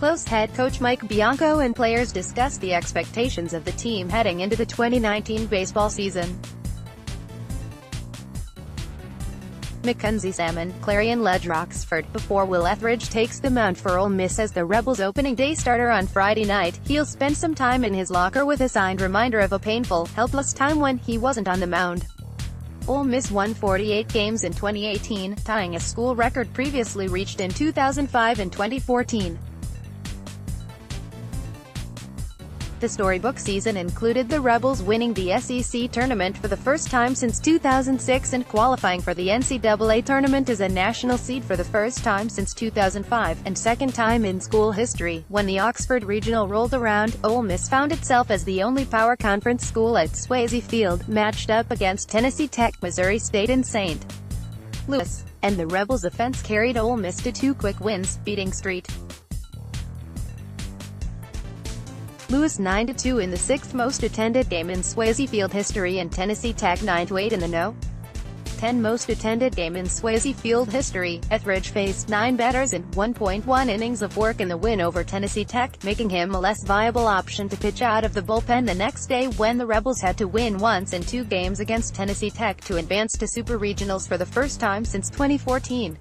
close. Head coach Mike Bianco and players discussed the expectations of the team heading into the 2019 baseball season. Mackenzie Salmon, Clarion LedgerOXFORD. Before Will Ethridge takes the mound for Ole Miss as the Rebels' opening day starter on Friday night, he'll spend some time in his locker with a signed reminder of a painful, helpless time when he wasn't on the mound. Ole Miss won 48 games in 2018, tying a school record previously reached in 2005 and 2014. The storybook season included the Rebels winning the SEC tournament for the first time since 2006 and qualifying for the NCAA tournament as a national seed for the first time since 2005, and second time in school history. When the Oxford Regional rolled around, Ole Miss found itself as the only Power Conference school at Swayze Field, matched up against Tennessee Tech, Missouri State and St. Louis. And the Rebels' offense carried Ole Miss to two quick wins, beating St. Louis 9-2 in the sixth most attended game in Swayze Field history, and Tennessee Tech 9-8 in the No. 10 most attended game in Swayze Field history. Ethridge faced 9 batters in 1.1 innings of work in the win over Tennessee Tech, making him a less viable option to pitch out of the bullpen the next day when the Rebels had to win once in 2 games against Tennessee Tech to advance to Super Regionals for the first time since 2014.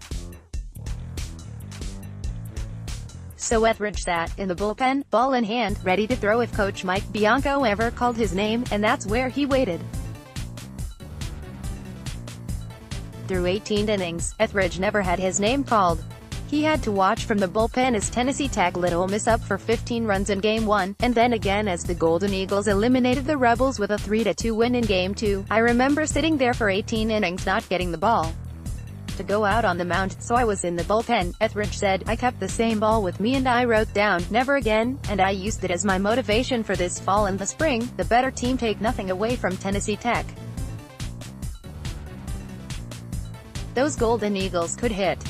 So Ethridge sat in the bullpen, ball in hand, ready to throw if Coach Mike Bianco ever called his name, and that's where he waited. Through 18 innings, Ethridge never had his name called. He had to watch from the bullpen as Tennessee Tech lit Ole Miss up for 15 runs in Game 1, and then again as the Golden Eagles eliminated the Rebels with a 3-2 win in Game 2. I remember sitting there for 18 innings not getting the ball to go out on the mound, so I was in the bullpen. Ethridge said, I kept the same ball with me and I wrote down, never again, and I used it as my motivation for this fall and the spring. The better team take nothing away from Tennessee Tech. Those Golden Eagles could hit.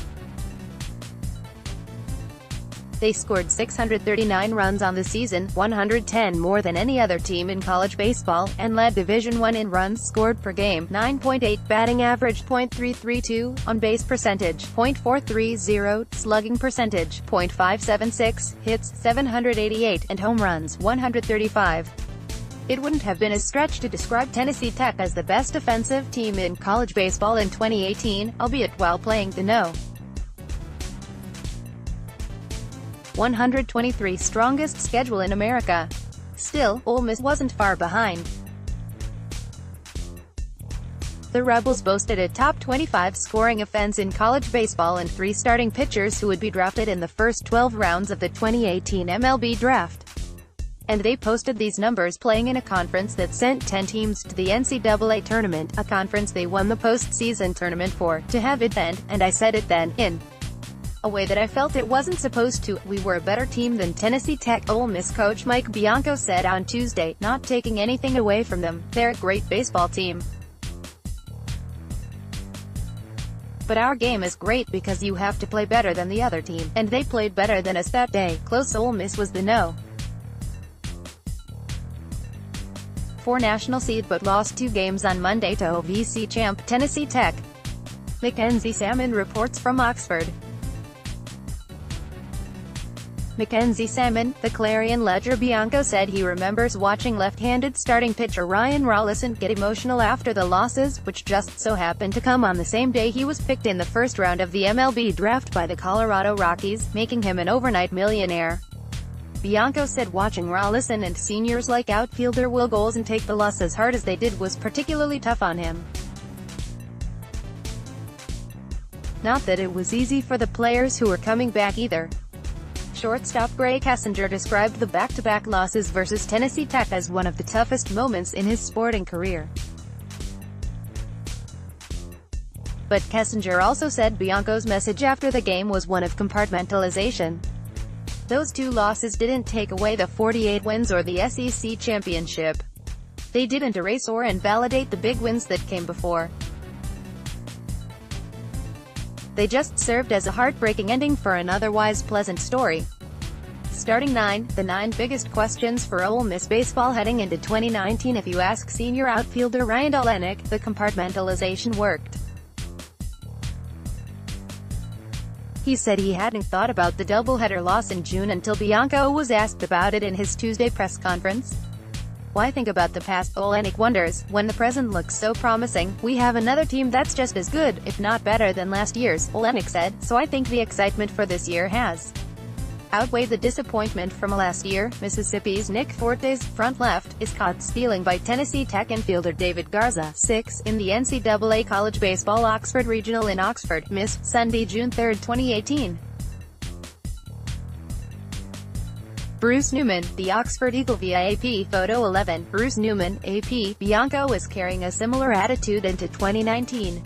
They scored 639 runs on the season, 110 more than any other team in college baseball, and led Division I in runs scored per game, 9.8 batting average, .332, on-base percentage, .430, slugging percentage, .576, hits, 788, and home runs, 135. It wouldn't have been a stretch to describe Tennessee Tech as the best offensive team in college baseball in 2018, albeit while playing the No. 123 strongest schedule in America. Still, Ole Miss wasn't far behind. The Rebels boasted a top 25 scoring offense in college baseball and 3 starting pitchers who would be drafted in the first 12 rounds of the 2018 MLB draft. And they posted these numbers playing in a conference that sent 10 teams to the NCAA tournament, a conference they won the postseason tournament for, to have it then, and I said it then, in a way that I felt it wasn't supposed to. We were a better team than Tennessee Tech, Ole Miss coach Mike Bianco said on Tuesday, not taking anything away from them. They're a great baseball team. But our game is great because you have to play better than the other team, and they played better than us that day. Close. Ole Miss was the No. 4 national seed but lost 2 games on Monday to OVC champ Tennessee Tech. Mackenzie Salmon reports from Oxford. Mackenzie Salmon, the Clarion Ledger Bianco said he remembers watching left-handed starting pitcher Ryan Rollison get emotional after the losses, which just so happened to come on the same day he was picked in the first round of the MLB draft by the Colorado Rockies, making him an overnight millionaire. Bianco said watching Rollison and seniors like outfielder Will Goals and take the loss as hard as they did was particularly tough on him. Not that it was easy for the players who were coming back either. Shortstop Gray Kessinger described the back-to-back losses versus Tennessee Tech as one of the toughest moments in his sporting career. But Kessinger also said Bianco's message after the game was one of compartmentalization. Those 2 losses didn't take away the 48 wins or the SEC championship. They didn't erase or invalidate the big wins that came before. They just served as a heartbreaking ending for an otherwise pleasant story. Starting 9, the 9 biggest questions for Ole Miss baseball heading into 2019. If you ask senior outfielder Ryan Olenek, the compartmentalization worked. He said he hadn't thought about the doubleheader loss in June until Bianco was asked about it in his Tuesday press conference. "Why think about the past?" Olenek wonders. "When the present looks so promising, we have another team that's just as good, if not better than last year's," Olenek said, "so I think the excitement for this year has outweighed the disappointment from last year." Mississippi's Nick Fortes, front left, is caught stealing by Tennessee Tech infielder David Garza, 6, in the NCAA College Baseball Oxford Regional in Oxford, Miss, Sunday, June 3, 2018. Bruce Newman, the Oxford Eagle via AP Photo 11. Bruce Newman, AP, Bianco is carrying a similar attitude into 2019.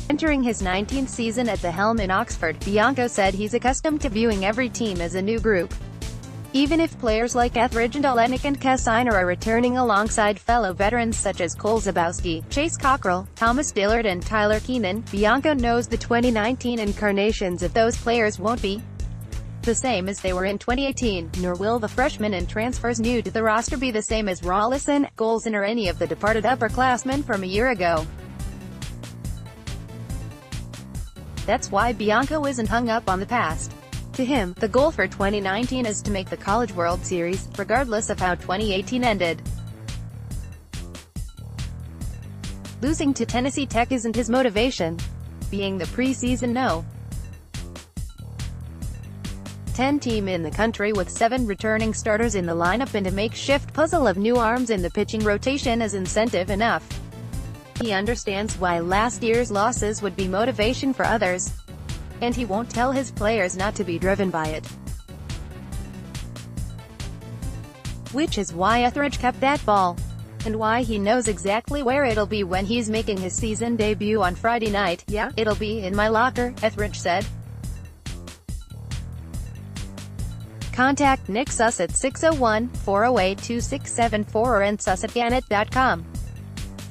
Entering his 19th season at the helm in Oxford, Bianco said he's accustomed to viewing every team as a new group. Even if players like Ethridge and Olenek and Kessiner are returning alongside fellow veterans such as Cole Zabowski, Chase Cockrell, Thomas Dillard and Tyler Keenan, Bianco knows the 2019 incarnations of those players won't be the same as they were in 2018, nor will the freshmen and transfers new to the roster be the same as Rollison, Golson or any of the departed upperclassmen from a year ago. That's why Bianco isn't hung up on the past. To him, the goal for 2019 is to make the College World Series, regardless of how 2018 ended. Losing to Tennessee Tech isn't his motivation. Being the preseason no. 10 team in the country with 7 returning starters in the lineup and a makeshift puzzle of new arms in the pitching rotation is incentive enough. He understands why last year's losses would be motivation for others, and he won't tell his players not to be driven by it. Which is why Ethridge kept that ball, and why he knows exactly where it'll be when he's making his season debut on Friday night. "Yeah, it'll be in my locker," Ethridge said. Contact Nick Suss at 601-408-2674 or nsuss@gannett.com.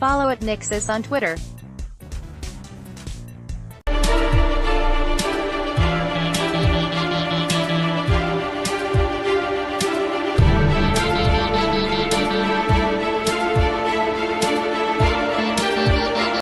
Follow at Nick Suss on Twitter.